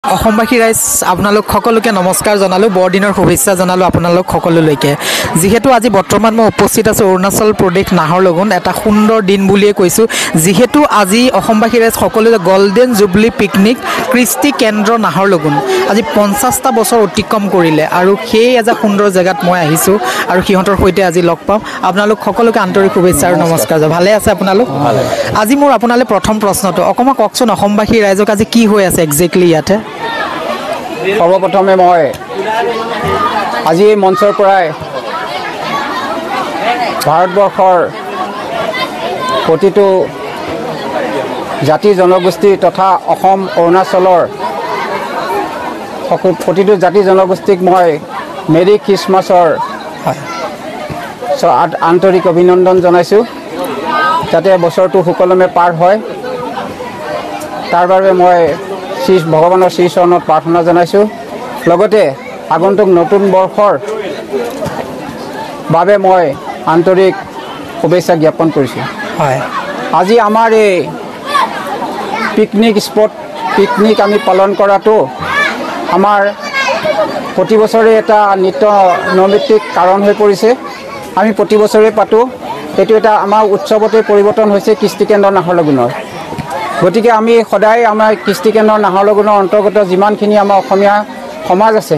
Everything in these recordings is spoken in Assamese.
অসমবাসী ৰাইজ আপোনালোক সকলোকে নমস্কাৰ জনালোঁ বৰদিনৰ শুভেচ্ছা জনালোঁ আপোনালোক সকলোলৈকে যিহেতু আজি বৰ্তমান মই উপস্থিত আছোঁ অৰুণাচল প্ৰদেশ নাহৰলগুন এটা সুন্দৰ দিন বুলিয়ে কৈছোঁ যিহেতু আজি অসমবাসী ৰাইজ সকলোৱে গোল্ডেন জুবলি পিকনিক কৃষ্টি কেন্দ্ৰ নাহৰলগুন আজি 50টা বছৰ অতিক্ৰম কৰিলে আৰু সেই এটা সুন্দৰ জেগাত মই আহিছোঁ আৰু সিহঁতৰ সৈতে আজি লগ পাম আপোনালোক সকলোকে আন্তৰিক শুভেচ্ছা আৰু নমস্কাৰ ভালে আছে আপোনালোক আজি মোৰ আপোনালৈ প্ৰথম প্ৰশ্নটো অকণমান কওকচোন অসমবাসী ৰাইজক আজি কি হৈ আছে একজেক্টলি ইয়াতে সৰ্বপ্ৰথমে মই আজি মঞ্চৰ পৰাই ভাৰতবৰ্ষৰ প্ৰতিটো জাতি জনগোষ্ঠী তথা অসম অৰুণাচলৰ প্ৰতিটো জাতি জনগোষ্ঠীক মই মেৰী খ্ৰীষ্টমাছৰ আন্তৰিক অভিনন্দন জনাইছোঁ যাতে বছৰটো সুকলমে পাৰ হয় তাৰ বাবে মই ভগৱানৰ শ্ৰী চৰণত প্ৰাৰ্থনা জনাইছোঁ লগতে আগন্তুক নতুন বৰ্ষৰ বাবে মই আন্তৰিক শুভেচ্ছা জ্ঞাপন কৰিছোঁ আজি আমাৰ এই পিকনিক আমি পালন কৰাটো আমাৰ প্ৰতি বছৰে এটা নিত্য নৈমিত্তিক কাৰণ হৈ পৰিছে আমি প্ৰতি বছৰে পাতোঁ এইটো এটা আমাৰ উৎসৱতে পৰিৱৰ্তন হৈছে কৃষ্টি কেন্দ্ৰ নাহৰলগুনৰ গতিকে আমি সদায় আমাৰ কৃষ্টি কেন্দ্ৰ নাহৰলগুনৰ অন্তৰ্গত যিমানখিনি আমাৰ অসমীয়া সমাজ আছে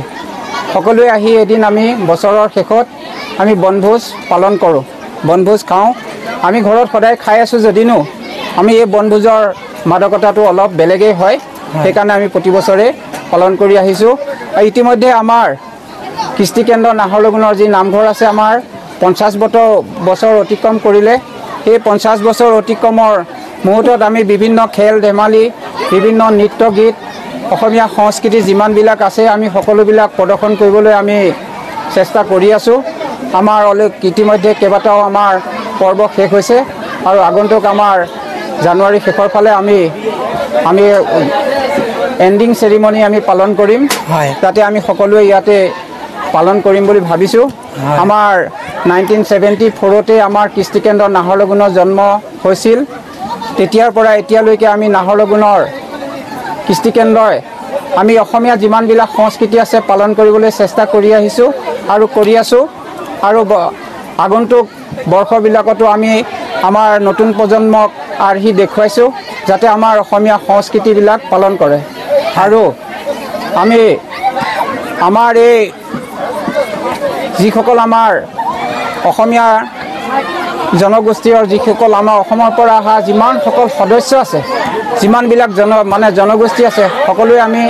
সকলোৱে আহি এদিন আমি বছৰৰ শেষত আমি বনভোজ পালন কৰোঁ বনভোজ খাওঁ আমি ঘৰত সদায় খাই আছোঁ যদিনো আমি এই বনভোজৰ মাদকতাটো অলপ বেলেগেই হয় সেইকাৰণে আমি প্ৰতি বছৰে পালন কৰি আহিছোঁ আৰু ইতিমধ্যে আমাৰ কৃষ্টি কেন্দ্ৰ নাহৰলগুনৰ যি নামঘৰ আছে আমাৰ 50 বছৰ অতিক্ৰম কৰিলে সেই 50 বছৰ অতিক্ৰমৰ মুহূৰ্তত আমি বিভিন্ন খেল ধেমালি বিভিন্ন নৃত্য গীত অসমীয়া সংস্কৃতি যিমানবিলাক আছে আমি সকলোবিলাক প্ৰদৰ্শন কৰিবলৈ আমি চেষ্টা কৰি আছোঁ আমাৰ ইতিমধ্যে কেইবাটাও আমাৰ পৰ্ব শেষ হৈছে আৰু আগন্তুক আমাৰ জানুৱাৰী শেষৰ ফালে আমি এণ্ডিং চেৰিমনি আমি পালন কৰিম তাতে আমি সকলোৱে ইয়াতে পালন কৰিম বুলি ভাবিছোঁ আমাৰ 1974তে আমাৰ কৃষ্টি কেন্দ্ৰ নাহৰলগুনৰ জন্ম হৈছিল তেতিয়াৰ পৰা এতিয়ালৈকে আমি নাহৰলগুনৰ কৃষ্টি কেন্দ্ৰই আমি অসমীয়া যিমানবিলাক সংস্কৃতি আছে পালন কৰিবলৈ চেষ্টা কৰি আহিছোঁ আৰু কৰি আছোঁ আৰু আগন্তুক বৰ্ষবিলাকতো আমি আমাৰ নতুন প্ৰজন্মক আৰ্হি দেখুৱাইছোঁ যাতে আমাৰ অসমীয়া সংস্কৃতিবিলাক পালন কৰে আৰু আমি আমাৰ এই যিসকল আমাৰ অসমীয়া জনগোষ্ঠীৰ যিসকল আমাৰ অসমৰ পৰা অহা যিমানসকল সদস্য আছে যিমানবিলাক জনগোষ্ঠী আছে সকলোৱে আমি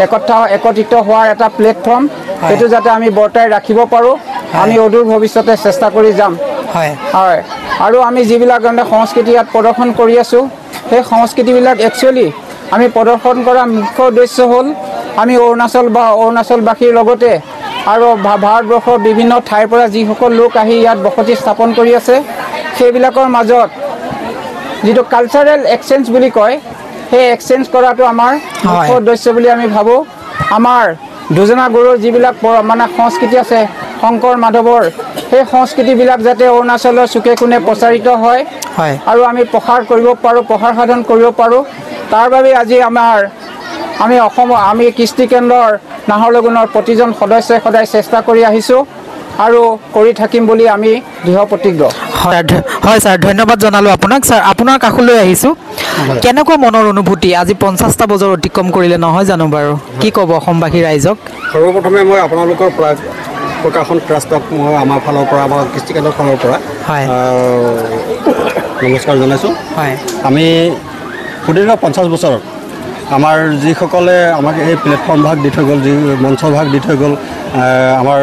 একত্ৰিত হোৱাৰ এটা প্লেটফৰ্ম সেইটো যাতে আমি বৰ্তাই ৰাখিব পাৰোঁ আমি অদূৰ ভৱিষ্যতে চেষ্টা কৰি যাম হয় আৰু আমি যিবিলাক সংস্কৃতি ইয়াত প্ৰদৰ্শন কৰি আছোঁ সেই সংস্কৃতিবিলাক একচুৱেলি আমি প্ৰদৰ্শন কৰাৰ মুখ্য উদ্দেশ্য হ'ল আমি অৰুণাচলবাসীৰ লগতে আৰু ভাৰতবৰ্ষৰ বিভিন্ন ঠাইৰ পৰা যিসকল লোক আহি ইয়াত বসতি স্থাপন কৰি আছে সেইবিলাকৰ মাজত যিটো কালচাৰেল এক্সচেঞ্জ বুলি কয় সেই এক্সচেঞ্জ কৰাটো আমাৰ মুখ্য উদ্দেশ্য বুলি আমি ভাবোঁ আমাৰ দুজনা গুৰুৰ যিবিলাক সংস্কৃতি আছে শংকৰ মাধৱৰ সেই সংস্কৃতিবিলাক যাতে অৰুণাচলৰ চুকে কোণে প্ৰচাৰিত হয় আৰু আমি প্ৰসাৰ সাধন কৰিব পাৰোঁ তাৰ বাবে আজি আমি কৃষ্টি কেন্দ্ৰৰ নাহৰলগুনৰ প্ৰতিজন সদস্যই সদায় চেষ্টা কৰি আহিছোঁ আৰু কৰি থাকিম বুলি আমি দৃঢ় প্ৰতিজ্ঞ হয় ছাৰ ধন্যবাদ জনালোঁ আপোনাক ছাৰ আপোনাৰ কাষলৈ আহিছোঁ কেনেকুৱা মনৰ অনুভূতি আজি 50টা বছৰ অতিক্ৰম কৰিলে নহয় জানো বাৰু কি ক'ব অসমবাসী ৰাইজক সৰ্বপ্ৰথমে মই আপোনালোকৰ পৰা প্ৰকাশন ট্ৰাষ্টক মই আমাৰ ফালৰ পৰা আমাৰ কৃষ্টি কেন্দ্ৰৰ ফালৰ পৰা নমস্কাৰ জনাইছোঁ আমি সুদীৰ্ঘ 50 বছৰত আমাৰ যিসকলে আমাক এই প্লেটফৰ্ম ভাগ দি থৈ গ'ল যি মঞ্চ ভাগ দি থৈ গ'ল আমাৰ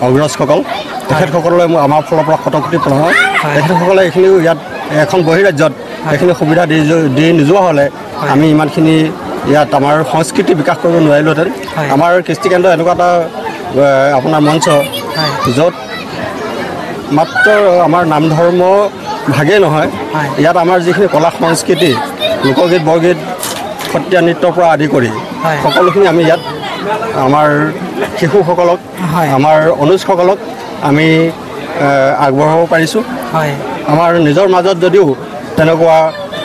অগ্ৰজসকল তেখেতসকললৈ আমাৰ ফালৰ পৰা শতকোটি প্ৰণাম তেখেতসকলে এইখিনি ইয়াত এখন বহিৰাজ্যত এইখিনি সুবিধা দি নোযোৱা হ'লে আমি ইমানখিনি ইয়াত আমাৰ সংস্কৃতি বিকাশ কৰিব নোৱাৰিলোহেঁতেন আমাৰ কৃষ্টি কেন্দ্ৰ এনেকুৱা এটা আপোনাৰ মঞ্চ য'ত মাত্ৰ আমাৰ নাম ধৰ্ম ভাগেই নহয় ইয়াত আমাৰ যিখিনি কলা সংস্কৃতি লোকগীত বৰগীত সত্ৰীয়া নৃত্যৰ পৰা আদি কৰি সকলোখিনি আমি ইয়াত আমাৰ শিশুসকলক আমাৰ অনুজসকলক আমি আগবঢ়াব পাৰিছোঁ আমাৰ নিজৰ মাজত যদিও তেনেকুৱা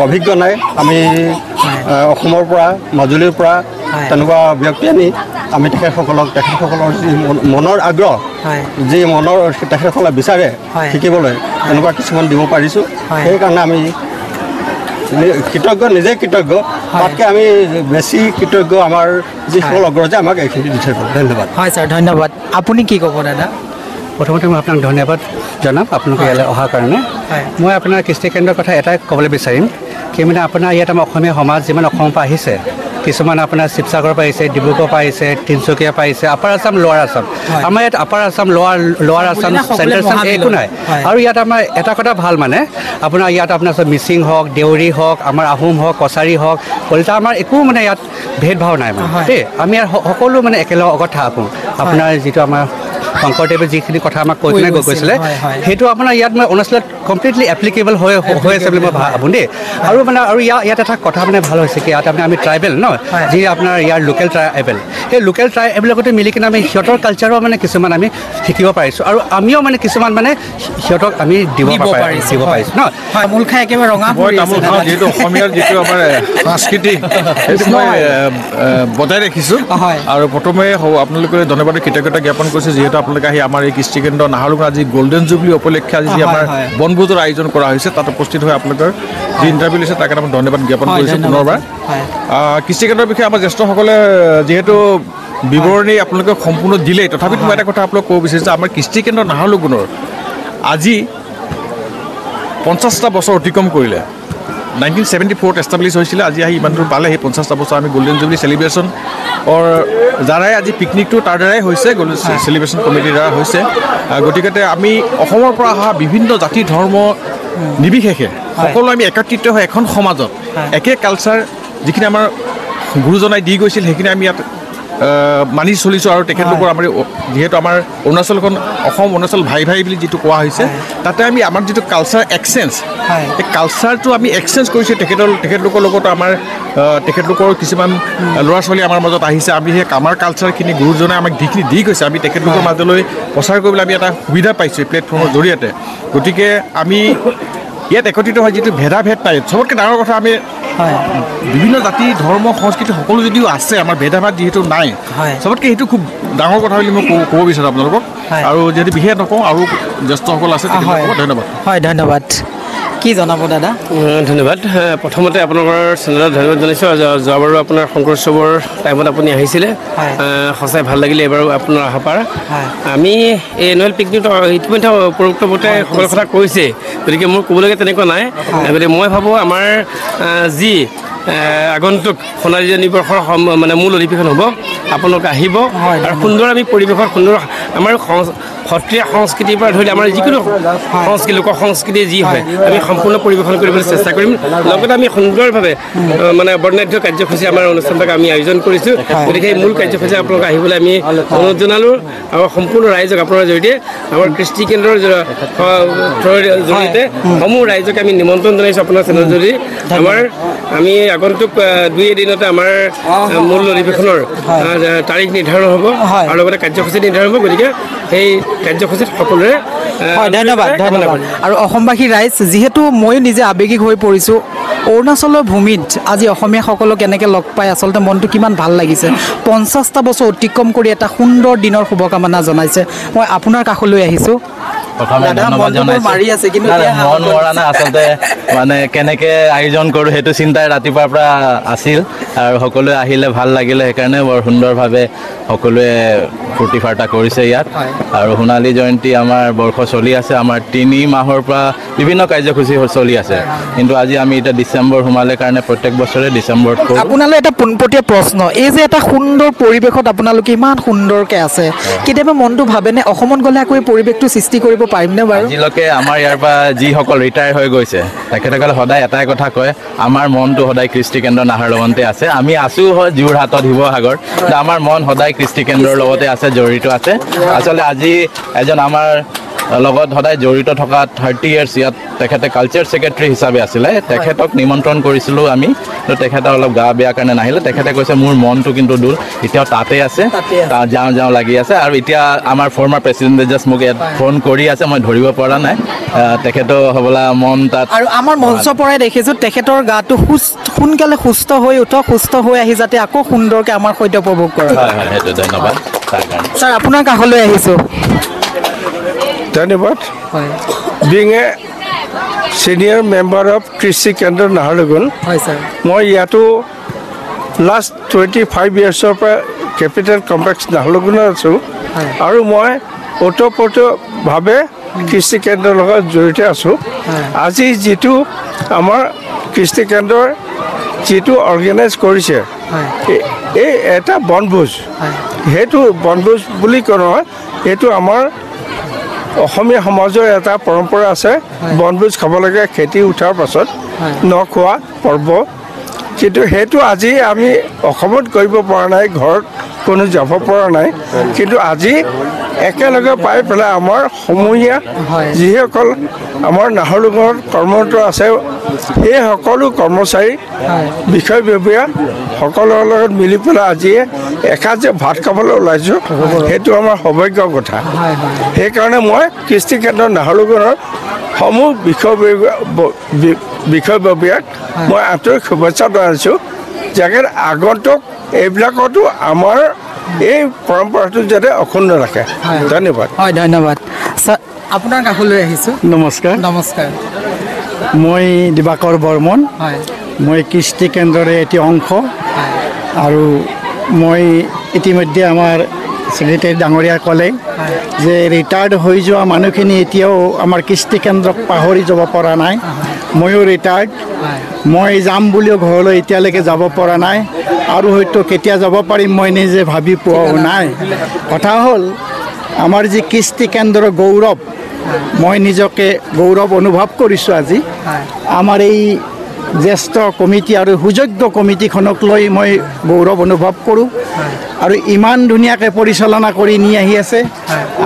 অভিজ্ঞ নাই আমি অসমৰ পৰা মাজুলীৰ পৰা তেনেকুৱা ব্যক্তি আনি আমি তেখেতসকলৰ যি মনৰ আগ্ৰহ যি মনৰ তেখেতসকলে বিচাৰে শিকিবলৈ তেনেকুৱা কিছুমান দিব পাৰিছোঁ সেইকাৰণে আমি কৃতজ্ঞ নিজে কৃতজ্ঞ তাতকৈ আমি বেছি কৃতজ্ঞ আমাৰ যিসকল অগ্ৰজে আমাক এইখিনি দি থৈ গ'ল ধন্যবাদ হয় ছাৰ ধন্যবাদ আপুনি কি ক'ব দাদা প্ৰথমতে মই আপোনাক ধন্যবাদ জনাম আপোনালোকে ইয়ালৈ অহাৰ কাৰণে মই আপোনাৰ কৃষ্টি কেন্দ্ৰৰ কথা এটাই ক'বলৈ বিচাৰিম কি মানে আপোনাৰ ইয়াত আমাৰ অসমীয়া সমাজ যিমান অসমৰ পৰা আহিছে কিছুমান আপোনাৰ শিৱসাগৰৰ পৰা আহিছে ডিব্ৰুগড়ৰ পৰা আহিছে তিনিচুকীয়া পৰা আহিছে আপাৰ আছাম লোৱাৰ আছাম আমাৰ ইয়াত আপাৰ আছাম লোৱাৰ আছাম চেণ্ট্ৰেল আছাম একো নাই আৰু ইয়াত আমাৰ এটা কথা ভাল মানে আপোনাৰ ইয়াত আপোনাৰ মিচিং হওক দেউৰী হওক আমাৰ আহোম হওক কছাৰী হওক কলিতা আমাৰ একো মানে ইয়াত ভেদভাৱ নাই মানে দেই আমি ইয়াত সকলো মানে একেলগত থাকোঁ আপোনাৰ যিটো আমাৰ শংকৰদেৱে যিখিনি কথা আমাক কৈ কিনে গৈছিলে সেইটো আপোনাৰ ইয়াত মই অৰুণাচলত কমপ্লিটলি এপ্লিকেবল হৈ আছে বুলি মই ভাবোঁ দেই আৰু মানে আৰু ইয়াত এটা কথা মানে ভাল হৈছে কি ইয়াত আমি ট্ৰাইবেল ন যি আপোনাৰ ইয়াৰ লোকেল ট্ৰাইবেল সেই লোকেল ট্ৰাইবেলৰ লগতে মিলি কিনে আমি সিহঁতৰ কালচাৰো মানে কিছুমান আমি শিকিব পাৰিছোঁ আৰু আমিও মানে কিছুমান মানে সিহঁতক আমি দিব পাৰিছোঁ ন তামোল খাই একেবাৰে ৰঙা তামোল খাওঁ যিহেতু অসমীয়াৰ যিটো আমাৰ সংস্কৃতি সেইটো মই বজাই ৰাখিছোঁ আৰু প্ৰথমে আপোনালোকে ধন্যবাদ কৃতজ্ঞতা জ্ঞাপন কৰিছোঁ যিহেতু আপোনালোকে আহি আমাৰ এই কৃষ্টি কেন্দ্ৰ নাহৰলগুন আজি গল্ডেন জুবলি উপলক্ষে আজি আমাৰ বনভোজৰ আয়োজন কৰা হৈছে তাত উপস্থিত হৈ আপোনালোকৰ যি ইণ্টাৰভিউ লৈছে তাৰ কাৰণে মই ধন্যবাদ জ্ঞাপন কৰিছোঁ পুনৰবাৰ কৃষ্টি কেন্দ্ৰৰ বিষয়ে আমাৰ জ্যেষ্ঠসকলে যিহেতু বিৱৰণী আপোনালোকে সম্পূৰ্ণ দিলেই তথাপিতো মই এটা কথা আপোনালোক ক'ব বিচাৰিছোঁ আমাৰ কৃষ্টি কেন্দ্ৰ নাহৰলগুনৰ আজি 50টা বছৰ অতিক্ৰম কৰিলে 1974 এষ্টাব্লিছ হৈছিলে আজি আহি ইমান দূৰ পালে সেই 50টা বছৰ আমি গল্ডেন জুবলি চেলিব্ৰেশ্যন দ্বাৰাই আজি পিকনিকটো তাৰ দ্বাৰাই হৈছে চেলিব্ৰেশ্যন কমিটিৰ দ্বাৰা হৈছে গতিকে আমি অসমৰ পৰা অহা বিভিন্ন জাতি ধৰ্ম নিৰ্বিশেষে সকলো আমি একত্ৰিত হৈ এখন সমাজত একে কালচাৰ যিখিনি আমাৰ গুৰুজনাই দি গৈছিল সেইখিনি আমি ইয়াত মানি চলিছোঁ আৰু তেখেতলোকৰ আমাৰ যিহেতু আমাৰ অৰুণাচলখন অসম অৰুণাচল ভাই ভাই বুলি যিটো কোৱা হৈছে তাতে আমি আমাৰ যিটো কালচাৰ এক্সচেঞ্জ এই কালচাৰটো আমি এক্সচেঞ্জ কৰিছোঁ তেখেতলোকৰ লগত আমাৰ তেখেতলোকৰ কিছুমান ল'ৰা ছোৱালী আমাৰ মাজত আহিছে আমি সেই আমাৰ কালচাৰখিনি গুৰুজনাই আমাক যিখিনি দি গৈছে আমি তেখেতলোকৰ মাজলৈ প্ৰচাৰ কৰিবলৈ আমি এটা সুবিধা পাইছোঁ এই প্লেটফৰ্মৰ জৰিয়তে গতিকে আমি ইয়াত একত্ৰিত হয় যিটো ভেদাভেদ নাই চবতকৈ ডাঙৰ কথা আমি বিভিন্ন জাতি ধৰ্ম সংস্কৃতি সকলো যদিও আছে আমাৰ ভেদাভেদ যিহেতু নাই চবতকৈ সেইটো খুব ডাঙৰ কথা বুলি মই ক'ব বিচাৰোঁ আপোনালোকক আৰু যিহেতু বিশেষ নকওঁ আৰু জ্যেষ্ঠসকল আছে ধন্যবাদ হয় ধন্যবাদ কি জনাব দাদা ধন্যবাদ প্ৰথমতে আপোনালোকৰ চেনেলত ধন্যবাদ জনাইছোঁ যোৱাবাৰো আপোনাৰ শংকৰ উৎসৱৰ টাইমত আপুনি আহিছিলে সঁচাই ভাল লাগিলে এইবাৰো আপোনাৰ অহাৰ পৰা আমি এই এনুৱেল পিকনিকটো ইতিমধ্যে উপৰোক্তমতে সকলো কথা কৈছে গতিকে মোৰ ক'বলগীয়া তেনেকুৱা নাই গতিকে মই ভাবোঁ আমাৰ যি আগন্তুক সোণালী জয়ন্তীবৰ্ষৰ মানে মূল অধিৱেশন হ'ব আপোনালোক আহিব আৰু সুন্দৰ আমি পৰিৱেশত সুন্দৰ আমাৰ সত্ৰীয়া সংস্কৃতিৰ পৰা ধৰি আমাৰ যিকোনো সংস্কৃতি লোক সংস্কৃতি যি হয় আমি সম্পূৰ্ণ পৰিৱেশন কৰিবলৈ চেষ্টা কৰিম লগতে আমি সুন্দৰভাৱে মানে বৰ্ণাঢ্য কাৰ্যসূচী আমাৰ অনুষ্ঠানভাগ আমি আয়োজন কৰিছোঁ গতিকে এই মূল কাৰ্যসূচী আপোনালোক আহিবলৈ আমি অনুৰোধ জনালোঁ আৰু সম্পূৰ্ণ ৰাইজক আপোনাৰ জৰিয়তে আমাৰ কৃষ্টি কেন্দ্ৰৰ জৰিয়তে সমূহ ৰাইজক আমি নিমন্ত্ৰণ জনাইছোঁ আপোনাৰ চেনেলৰ জৰিয়তে আমাৰ আমি আগন্তুক 2 এদিনতে আমাৰ মূল অধিৱেশনৰ তাৰিখ নিৰ্ধাৰণ হ'ব আৰু লগতে কাৰ্যসূচী নিৰ্ধাৰণ হ'ব গতিকে সেই কাৰ্যসূচীত সকলোৰে ধন্যবাদ আৰু অসমবাসী ৰাইজ যিহেতু ময়ো নিজে আৱেগিক হৈ পৰিছোঁ অৰুণাচলৰ ভূমিত আজি অসমীয়াসকলক এনেকৈ লগ পাই আচলতে মনটো কিমান ভাল লাগিছে 50টা বছৰ অতিক্ৰম কৰি এটা সুন্দৰ দিনৰ শুভকামনা জনাইছে মই আপোনাৰ কাষলৈ আহিছোঁ প্ৰথমে ধন্যবাদ জনাইছোঁ মন মৰা নাই আচলতে মানে কেনেকৈ আয়োজন কৰোঁ সেইটো চিন্তাই ৰাতিপুৱাৰ পৰা আছিল আৰু সকলোৱে আহিলে ভাল লাগিলে সেইকাৰণে বৰ সুন্দৰভাৱে সকলোৱে ফূৰ্তি ফাৰ্তা কৰিছে ইয়াত আৰু সোণালী জয়ন্তী আমাৰ বৰ্ষ চলি আছে আমাৰ 3 মাহৰ পৰা বিভিন্ন কাৰ্যসূচী চলি আছে কিন্তু আজি আমি এতিয়া ডিচেম্বৰ সোমালে কাৰণে প্ৰত্যেক বছৰে ডিচেম্বৰত কৰোঁ আপোনালৈ এটা পোনপটীয়া প্ৰশ্ন এই যে এটা সুন্দৰ পৰিৱেশত আপোনালোকে ইমান সুন্দৰকৈ আছে কেতিয়াবা মনটো ভাবেনে অসমত গ'লে আকৌ এই পৰিৱেশটো সৃষ্টি কৰিব পাৰিমনে বাৰু আজিলৈকে আমাৰ ইয়াৰ পৰা যিসকল ৰিটায়াৰ হৈ গৈছে তেখেতসকলে সদায় এটাই কথা কয় আমাৰ মনটো সদায় কৃষ্টি কেন্দ্ৰ নাহৰলগুনতে আছে আমি আছোঁ হয় যোৰহাটত শিৱসাগৰ কিন্তু আমাৰ মন সদায় কৃষ্টি কেন্দ্ৰৰ লগতে আছে জড়িত আছে আচলতে আজি এজন আমাৰ লগত সদায় জড়িত থকা 30 ইয়াৰ্ছ ইয়াত তেখেতে কালচাৰ ছেক্ৰেটাৰী হিচাপে আছিলে তেখেতক নিমন্ত্ৰণ কৰিছিলোঁ আমি তো তেখেতে অলপ গা বেয়া কাৰণে নাহিলে তেখেতে কৈছে মোৰ মনটো কিন্তু দূৰ এতিয়াও তাতে আছে যাওঁ লাগি আছে আৰু এতিয়া আমাৰ ফৰ্মাৰ প্ৰেচিডেণ্টে জাষ্ট মোক ফোন কৰি আছে মই ধৰিব পৰা নাই তেখেতৰ হ'বলা মন তাত আৰু আমাৰ মঞ্চৰ পৰাই দেখিছোঁ তেখেতৰ গাটো সোনকালে সুস্থ হৈ উঠক সুস্থ হৈ আহি যাতে আকৌ সুন্দৰকৈ আমাৰ সৈতে উপভোগ কৰে হয় সেইটো ধন্যবাদ তাৰ কাৰণে ছাৰ আপোনাৰ কাষলৈ আহিছোঁ ধন্যবাদ being a senior member of Kristi Kendra Naharlagun. Hi sir. মই ইয়াতো last 25 years of capital complex Naharlagun আছো আৰু মই ওতপ্ৰোতভাৱে Kristi Kendra লগত জড়িত আছো আজি যেটো আমাৰ Kristi Kendra যেটো অৰ্গানাইজ কৰিছে এই এটা বনভোজ হেতু বনভোজ বুলি কোৱা হেতু আমাৰ অসমীয়া সমাজৰ এটা পৰম্পৰা আছে বনভোজ খাব লাগে খেতি উঠাৰ পাছত নখোৱা পৰ্ব কিন্তু হেতু আজি আমি অসমত কৰিব পৰা নাই ঘৰত কোনো যাব পৰা নাই কিন্তু আজি একেলগে পাই পেলাই আমাৰ সমূহীয়া যিসকল আমাৰ নাহৰলগুণত কৰ্মৰত আছে এই সকলো কৰ্মচাৰী বিষয়ববীয়া সকলৰ লগত মিলি পেলাই আজি এসাঁজ ভাত খাবলৈ ওলাইছোঁ সেইটো আমাৰ সৌভাগ্যৰ কথা সেইকাৰণে মই কৃষ্টি কেন্দ্ৰ নাহৰলগুণৰ সমূহ বিষয়ববীয়াক মই আন্তৰিক শুভেচ্ছা জনাইছোঁ যাতে আগন্তুক এইবিলাকতো আমাৰ এই পৰম্পৰাটো যাতে অক্ষুণ্ণ ৰাখে ধন্যবাদ হয় ধন্যবাদ ছাৰ আপোনাৰ কাষলৈ আহিছোঁ নমস্কাৰ নমস্কাৰ মই দিবাকৰ বৰ্মন হয় মই কৃষ্টি কেন্দ্ৰৰে এটি অংশ আৰু মই ইতিমধ্যে আমাৰ ছেক্ৰেটাৰী ডাঙৰীয়া ক'লে যে ৰিটায়াৰ্ড হৈ যোৱা মানুহখিনি এতিয়াও আমাৰ কৃষ্টি কেন্দ্ৰক পাহৰি যাব পৰা নাই ময়ো ৰিটায়াৰ্ড মই যাম বুলিও ঘৰলৈ এতিয়ালৈকে যাব পৰা নাই আৰু হয়তো কেতিয়া যাব পাৰিম মই নিজে ভাবি পোৱাও নাই কথা হ'ল আমাৰ যি কৃষ্টি কেন্দ্ৰৰ গৌৰৱ মই নিজকে গৌৰৱ অনুভৱ কৰিছোঁ আজি আমাৰ এই জ্যেষ্ঠ কমিটি আৰু সুযোগ্য কমিটিখনক লৈ মই গৌৰৱ অনুভৱ কৰোঁ আৰু ইমান ধুনীয়াকৈ পৰিচালনা কৰি নি আহি আছে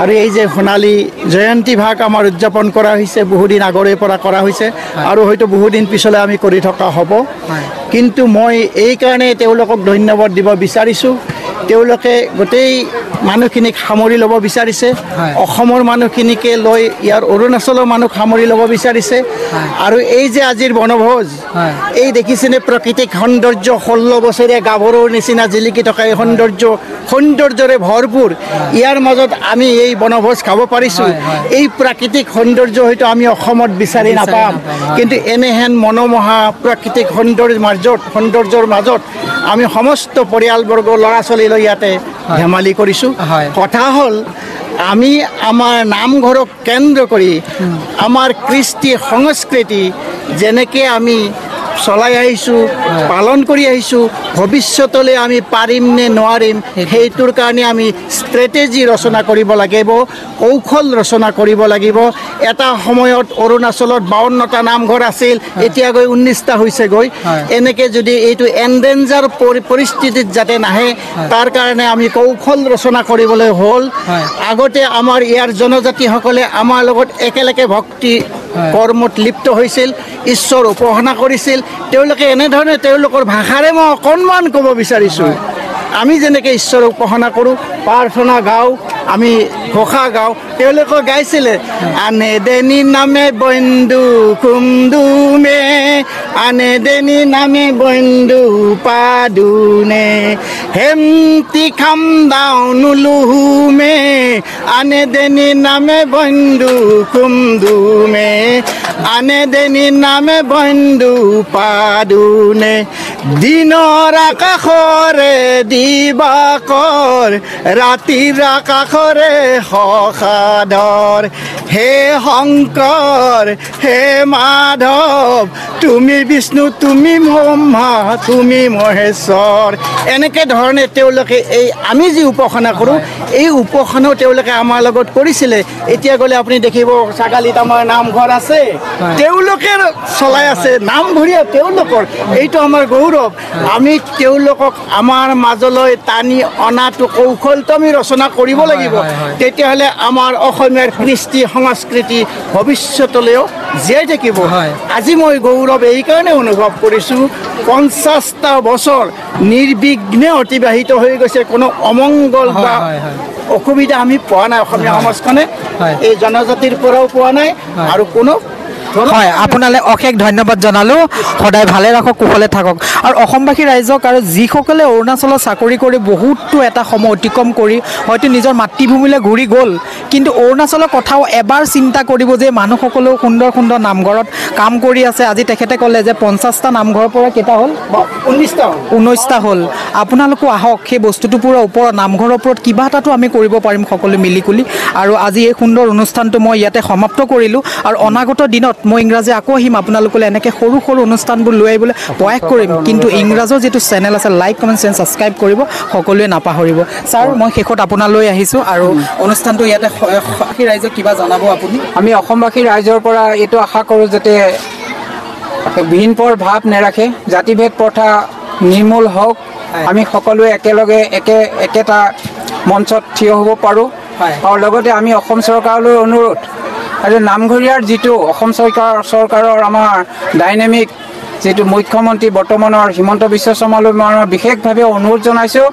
আৰু এই যে সোণালী জয়ন্তী ভাগ আমাৰ উদযাপন কৰা হৈছে বহুদিন আগৰে পৰা কৰা হৈছে আৰু হয়তো বহুদিন পিছলৈ আমি কৰি থকা হ'ব কিন্তু মই এইকাৰণে তেওঁলোকক ধন্যবাদ দিব বিচাৰিছোঁ তেওঁলোকে গোটেই মানুহখিনিক সামৰি ল'ব বিচাৰিছে অসমৰ মানুহখিনিকে লৈ ইয়াৰ অৰুণাচলৰ মানুহ সামৰি ল'ব বিচাৰিছে আৰু এই যে আজিৰ বনভোজ এই দেখিছেনে প্ৰাকৃতিক সৌন্দৰ্য 16 বছৰীয়া গাভৰুৰ নিচিনা জিলিকি থকা এই সৌন্দৰ্যৰে ভৰপূৰ ইয়াৰ মাজত আমি এই বনভোজ খাব পাৰিছোঁ এই প্ৰাকৃতিক সৌন্দৰ্য হয়তো আমি অসমত বিচাৰি নাপাম কিন্তু এনেহেন মনোমোহা প্ৰাকৃতিক সৌন্দৰ্যৰ মাজত আমি সমস্ত পৰিয়ালবৰ্গ ল'ৰা ছোৱালী লৈ ইয়াতে ধেমালি কৰিছোঁ কথা হ'ল আমি আমাৰ নামঘৰক কেন্দ্ৰ কৰি আমাৰ কৃষ্টি সংস্কৃতি যেনেকৈ আমি চলাই আহিছোঁ পালন কৰি আহিছোঁ ভৱিষ্যতলৈ আমি পাৰিম নে নোৱাৰিম সেইটোৰ কাৰণে আমি ষ্ট্ৰেটেজি ৰচনা কৰিব লাগিব কৌশল ৰচনা কৰিব লাগিব এটা সময়ত অৰুণাচলত 52টা নামঘৰ আছিল এতিয়া গৈ 19টা হৈছেগৈ এনেকৈ যদি এইটো এনডেঞ্জাৰ পৰিস্থিতিত যাতে নাহে তাৰ কাৰণে আমি কৌশল ৰচনা কৰিবলৈ হ'ল আগতে আমাৰ ইয়াৰ জনজাতিসকলে আমাৰ লগত একেলগে ভক্তি কৰ্মত লিপ্ত হৈছিল ঈশ্বৰ উপাসনা কৰিছিল তেওঁলোকে এনেধৰণে তেওঁলোকৰ ভাষাৰে মই অকণমান ক'ব বিচাৰিছোঁ আমি যেনেকৈ ঈশ্বৰ উপাসনা কৰোঁ প্ৰাৰ্থনা গাওঁ আমি ঘোষা গাওঁ তেওঁলোকে গাইছিলে আনে দেনি নামে বন্ধু কুমদুমে আনে দেনি নামে বন্ধু পাদুনে হেমতি খাম দাও নুলুহুমে আনে দেনি নামে বন্ধু কুমদুমে আনে দেনি নামে বন্ধু পাদুনে দিনৰ আকাশৰে দিবাকৰ ৰাতিৰ আকাশৰে সখাধৰ হে শংকৰ হে মাধৱ তুমি বিষ্ণু তুমি ব্ৰহ্মা তুমি মহেশ্বৰ এনেকৈ ধৰণে তেওঁলোকে এই আমি যি উপাসনা কৰোঁ এই উপাসনাও তেওঁলোকে আমাৰ লগত কৰিছিলে এতিয়া গ'লে আপুনি দেখিব ছাগালীত আমাৰ নামঘৰ আছে তেওঁলোকে চলাই আছে নামঘৰীয়া তেওঁলোকৰ এইটো আমাৰ গৌৰৱ গৌৰৱ আমি তেওঁলোকক আমাৰ মাজলৈ টানি অনাটো কৌশলটো আমি ৰচনা কৰিব লাগিব তেতিয়াহ'লে আমাৰ অসমীয়াৰ কৃষ্টি সংস্কৃতি ভৱিষ্যতলৈও জীয়াই থাকিব আজি মই গৌৰৱ এইকাৰণে অনুভৱ কৰিছোঁ 50টা বছৰ নিৰ্বিঘ্নে অতিবাহিত হৈ গৈছে কোনো অমংগল বা অসুবিধা আমি পোৱা নাই অসমীয়া সমাজখনে এই জনজাতিৰ পৰাও পোৱা নাই আৰু কোনো হয় আপোনালৈ অশেষ ধন্যবাদ জনালোঁ সদায় ভালে ৰাখক কুশলে থাকক আৰু অসমবাসী ৰাইজক আৰু যিসকলে অৰুণাচলত চাকৰি কৰি বহুতো এটা সময় অতিক্ৰম কৰি হয়তো নিজৰ মাতৃভূমিলৈ ঘূৰি গ'ল কিন্তু অৰুণাচলৰ কথাও এবাৰ চিন্তা কৰিব যে মানুহসকলেও সুন্দৰ সুন্দৰ নামঘৰত কাম কৰি আছে আজি তেখেতে ক'লে যে 50টা নামঘৰৰ পৰা কেইটা হ'ল 19টা হ'ল আপোনালোকো আহক সেই বস্তুটোৰ পৰা ওপৰত নামঘৰৰ ওপৰত কিবা এটাতো আমি কৰিব পাৰিম সকলোৱে মিলি কুলি আৰু আজি এই সুন্দৰ অনুষ্ঠানটো মই ইয়াতে সমাপ্ত কৰিলোঁ আৰু অনাগত দিনত মই ইংৰাজী আকৌ আহিম আপোনালোকলৈ এনেকৈ সৰু সৰু অনুষ্ঠানবোৰ লৈ আহিবলৈ প্ৰয়াস কৰিম কিন্তু ইংৰাজৰ যিটো চেনেল আছে লাইক কমেণ্ট চেণ্ড ছাবস্ক্ৰাইব কৰিব সকলোৱে নাপাহৰিব ছাৰ মই শেষত আপোনালৈ আহিছোঁ আৰু অনুষ্ঠানটো ইয়াতে ৰাইজক কিবা জনাব আপুনি আমি অসমবাসী ৰাইজৰ পৰা এইটো আশা কৰোঁ যাতে বিহীনপৰ ভাৱ নেৰাখে জাতিভেদ প্ৰথা নিৰ্মূল হওক আমি সকলোৱে একেলগে একেটা মঞ্চত থিয় হ'ব পাৰোঁ আৰু লগতে আমি অসম চৰকাৰলৈ অনুৰোধ আৰু নামঘৰীয়াৰ যিটো অসম চৰকাৰৰ আমাৰ ডাইনামিক যিটো মুখ্যমন্ত্ৰী বৰ্তমানৰ হিমন্ত বিশ্ব শৰ্মালৈ মই বিশেষভাৱে অনুৰোধ জনাইছোঁ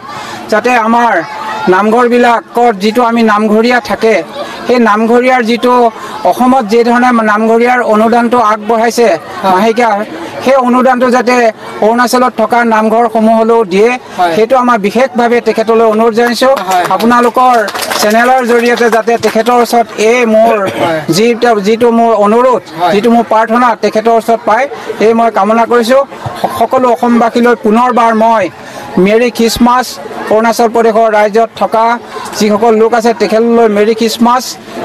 যাতে আমাৰ নামঘৰবিলাকত যিটো আমি নামঘৰীয়া থাকে সেই নামঘৰীয়াৰ যিটো অসমত যি ধৰণে নামঘৰীয়াৰ অনুদানটো আগবঢ়াইছে মাহেকীয়া সেই অনুদানটো যাতে অৰুণাচলত থকা নামঘৰসমূহলৈও দিয়ে সেইটো আমাৰ বিশেষভাৱে তেখেতলৈ অনুৰোধ জনাইছোঁ আপোনালোকৰ চেনেলৰ জৰিয়তে যাতে তেখেতৰ ওচৰত এই মোৰ যিটো মোৰ অনুৰোধ যিটো মোৰ প্ৰাৰ্থনা তেখেতৰ ওচৰত পায় এই মই কামনা কৰিছোঁ সকলো অসমবাসীলৈ পুনৰবাৰ মই মেৰী খ্ৰীষ্টমাছ অৰুণাচল প্ৰদেশৰ ৰাজ্যত থকা যিসকল লোক আছে তেখেতলৈ মেৰী খ্ৰীষ্টমাছ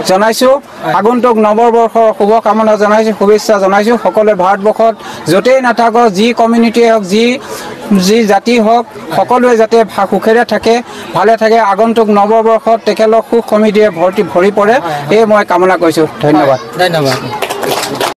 জনাইছোঁ আগন্তুক নৱবৰ্ষৰ শুভকামনা জনাইছোঁ শুভেচ্ছা জনাইছোঁ সকলোৱে ভাৰতবৰ্ষত য'তেই নাথাকক যি কমিউনিটিয়ে হওক যি জাতি হওক সকলোৱে যাতে সুখেৰে থাকে ভালে থাকে আগন্তুক নৱবৰ্ষত তেখেতক সুখ সমৃদ্ধিৰে ভৰি পৰে এই মই কামনা কৰিছোঁ ধন্যবাদ